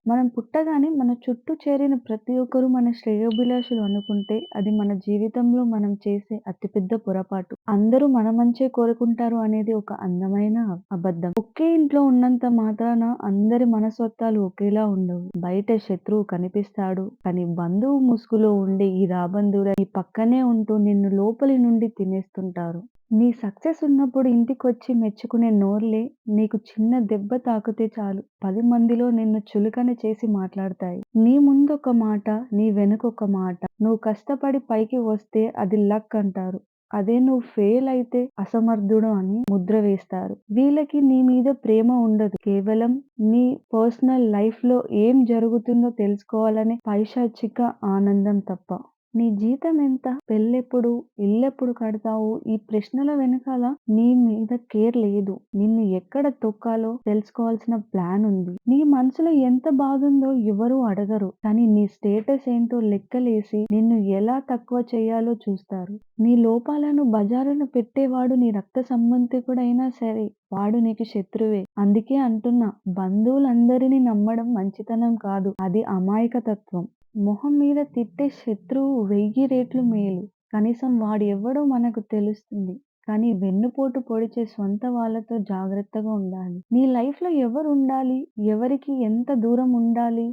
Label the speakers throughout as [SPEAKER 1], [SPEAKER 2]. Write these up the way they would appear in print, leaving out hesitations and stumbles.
[SPEAKER 1] మనం పుట్టగానే మన చుట్టూ చేరిన ప్రతి ఒక్కరు మన శ్రేయోభిలాషులు అనుకుంటే అది మన జీవితంలో మనం చేసే అతిపెద్ద పొరపాటు. అందరూ మన మంచే కోరుకుంటారు అనేది ఒక అందమైన అబద్ధం. ఒకే ఇంట్లో ఉన్నంత మాత్రాన అందరి మనస్తత్వాలు ఒకేలా ఉండవు. బయట శత్రువు కనిపిస్తాడు. కానీ బంధువు ముసుగులో ఉండే ఈ రాబందుల నీ పక్కనే ఉంటూ నిన్ను లోపలి నుండి తినేస్తుంటారు. నీ సక్సెస్ ఉన్నప్పుడు ఇంటికొచ్చి మెచ్చుకునే నోర్లే నీకు చిన్న దెబ్బ తాకితే చాలు 10 మందిలో నిన్ను చులకన చేసి మాట్లాడతాయి. నీ ముందొక మాట, నీ వెనకొక మాట. నువ్వు కష్టపడి పైకి వస్తే అది లక్ అంటారు. అదే నువ్వు ఫెయిల్ అయితే అసమర్థుడు అని ముద్ర వేస్తారు. వీళ్ళకి నీ మీద ప్రేమ ఉండదు. కేవలం నీ పర్సనల్ లైఫ్‌లో ఏం జరుగుతుందో తెలుసుకోవాలనే పైశాచిక ఆనందం తప్ప. నీ జీతం ఎంత? పెళ్ళెప్పుడు? ఇల్లెప్పుడు కడతావు? ఈ ప్రశ్నల వెనకాల నీ మీద కేర్ లేదు. నిన్ను ఎక్కడ తొక్కాలో తెలుసుకోవాల్సిన ప్లాన్ ఉంది. నీ మనసులో ఎంత బాధుందో ఎవరూ అడగరు. కానీ నీ స్టేటస్ ఏంటో లెక్కలేసి నిన్ను ఎలా తక్కువ చేయాలో చూస్తారు. నీ లోపాలను బజారున పెట్టేవాడు నీ రక్త సంబంధికుడైనా సరే వాడు నీకు శత్రువే. అందుకే అంటున్నా బంధువులందరినీ నమ్మడం మంచితనం కాదు. అది అమాయకతత్వం. మొహం మీద తిట్టే శత్రువు 1000 రెట్లు మేలు. కనీసం వాడు ఎవడో మనకు తెలుస్తుంది. కానీ వెన్నుపోటు పొడిచే సొంత వాళ్ళతో జాగ్రత్తగా ఉండాలి. నీ లైఫ్‌లో ఎవరుండాలి? ఎవరికి ఎంత దూరం ఉండాలి?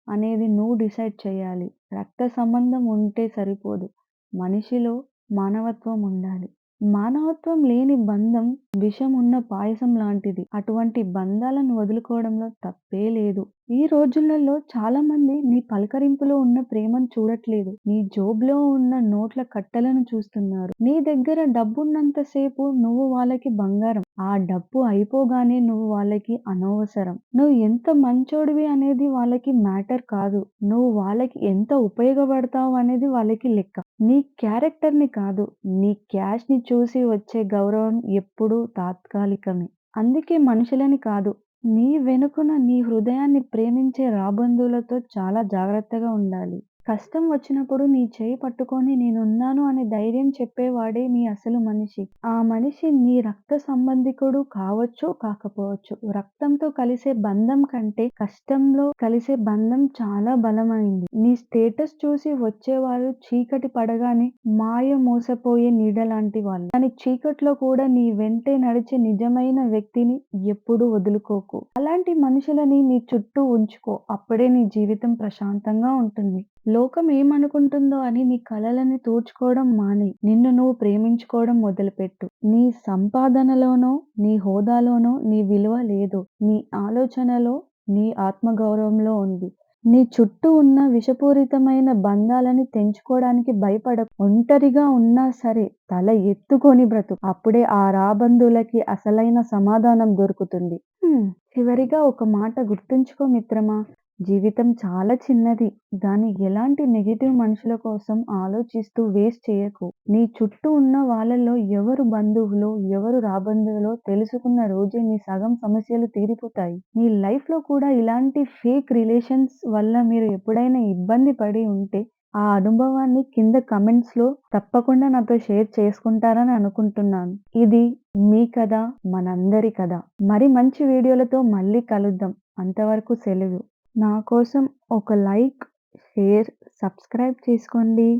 [SPEAKER 1] అనేది నువ్వు డిసైడ్ చేయాలి. రక్త సంబంధం ఉంటే సరిపోదు. మనిషిలో మానవత్వం ఉండాలి. మానవత్వం లేని బంధం విషం ఉన్న పాయసం లాంటిది. అటువంటి బంధాలను వదులుకోవడంలో తప్పే లేదు. ఈ రోజులలో చాలా మంది నీ పలకరింపులో ఉన్న ప్రేమను చూడట్లేదు. నీ జోబులో ఉన్న నోట్ల కట్టలను చూస్తున్నారు. నీ దగ్గర డబ్బున్నంత సేపు నువ్వు వాళ్ళకి బంగారం. ఆ డబ్బు అయిపోగానే నువ్వు వాళ్ళకి అనవసరం. నువ్వు ఎంత మంచోడివి అనేది వాళ్ళకి మ్యాటర్ కాదు. నువ్వు వాళ్ళకి ఎంత ఉపయోగపడతావు అనేది వాళ్ళకి లెక్క. నీ క్యారెక్టర్‌ని కాదు, నీ క్యాష్‌ని చూసి వచ్చే గౌరవం ఎప్పుడూ తాత్కాలికమే. అందుకే మనుషులని కాదు, నీ వెనుకన నీ హృదయాన్ని ప్రేమించే రాబంధువులతో చాలా జాగ్రత్తగా ఉండాలి. కష్టం వచ్చినప్పుడు నీ చేయి పట్టుకొని నేనున్నాను అనే ధైర్యం చెప్పేవాడే నీ అసలు మనిషి. ఆ మనిషి నీ రక్త సంబంధికుడు కావచ్చు, కాకపోవచ్చు. రక్తంతో కలిసే బంధం కంటే కష్టంలో కలిసే బంధం చాలా బలమైంది. నీ స్టేటస్ చూసి వచ్చేవారు చీకటి పడగానే మోసపోయే నీడ లాంటి వాళ్ళు. కానీ చీకట్లో కూడా నీ వెంటే నడిచే నిజమైన వ్యక్తిని ఎప్పుడూ వదులుకోకు. అలాంటి మనుషులని నీ చుట్టూ ఉంచుకో. అప్పుడే నీ జీవితం ప్రశాంతంగా ఉంటుంది. లోకం ఏమనుకుంటుందో అని నీ కలలని తూర్చుకోవడం మానేయ్. నిన్ను నువ్వు ప్రేమించుకోవడం మొదలుపెట్టు. నీ సంపాదనలోనో, నీ హోదాలోనో నీ విలువ లేదు. నీ ఆలోచనలో, నీ ఆత్మగౌరవంలో ఉంది. నీ చుట్టూ ఉన్న విషపూరితమైన బంధాలని తెంచుకోవడానికి భయపడకు. ఒంటరిగా ఉన్నా సరే తల ఎత్తుకొని బ్రతుకు. అప్పుడే ఆ రాబందులకి అసలైన సమాధానం దొరుకుతుంది. చివరిగా ఒక మాట గుర్తుంచుకో మిత్రమా. జీవితం చాలా చిన్నది. దాన్ని ఎలాంటి నెగెటివ్ మనుషుల కోసం ఆలోచిస్తూ వేస్ట్ చేయకు. నీ చుట్టూ ఉన్న వాళ్ళలో ఎవరు బంధువులో, ఎవరు రాబంధువులో తెలుసుకున్న రోజే నీ సగం సమస్యలు తీరిపోతాయి. నీ లైఫ్‌లో కూడా ఇలాంటి ఫేక్ రిలేషన్స్ వల్ల మీరు ఎప్పుడైనా ఇబ్బంది పడి ఉంటే, ఆ అనుభవాన్ని కింద కమెంట్స్‌లో తప్పకుండా నాతో షేర్ చేసుకుంటారని అనుకుంటున్నాను. ఇది మీ కథ, మనందరి కథ. మరి మంచి వీడియోలతో మళ్ళీ కలుద్దాం. అంతవరకు సెలవు. నా కోసం ఒక లైక్, షేర్, సబ్స్క్రైబ్ చేసుకోండి.